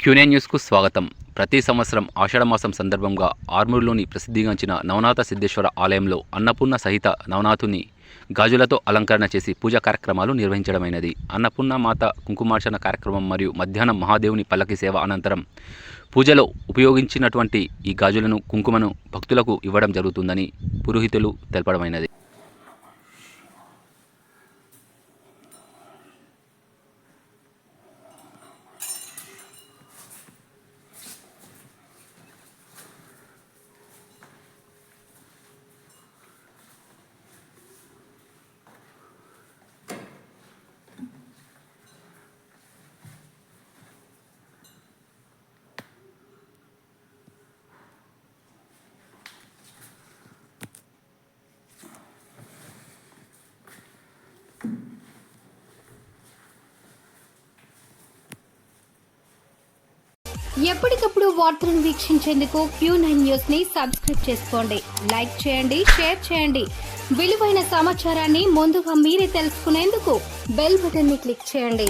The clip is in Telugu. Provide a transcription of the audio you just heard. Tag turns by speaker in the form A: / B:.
A: క్యూనే న్యూస్కు స్వాగతం. ప్రతి సంవత్సరం ఆషాఢమాసం సందర్భంగా ఆర్మూర్లోని ప్రసిద్ధిగాంచిన నవనాథ సిద్ధేశ్వర ఆలయంలో అన్నపూర్ణ సహిత నవనాథుని గాజులతో అలంకరణ చేసి పూజా కార్యక్రమాలు నిర్వహించడమైనది. అన్నపూర్ణ మాత కుంకుమార్చన కార్యక్రమం మరియు మధ్యాహ్నం మహాదేవుని పల్లకి సేవ అనంతరం పూజలో ఉపయోగించినటువంటి ఈ గాజులను కుంకుమను భక్తులకు ఇవ్వడం జరుగుతుందని పురోహితులు తెలపడమైనది.
B: ఎప్పటికప్పుడు వార్తలను వీక్షించేందుకు Q9 న్యూస్ ని సబ్స్క్రైబ్ చేసుకోండి, లైక్ చేయండి, షేర్ చేయండి. విలువైన సమాచారాన్ని ముందుగా మీరే తెలుసుకునేందుకు బెల్ బటన్ ని క్లిక్ చేయండి.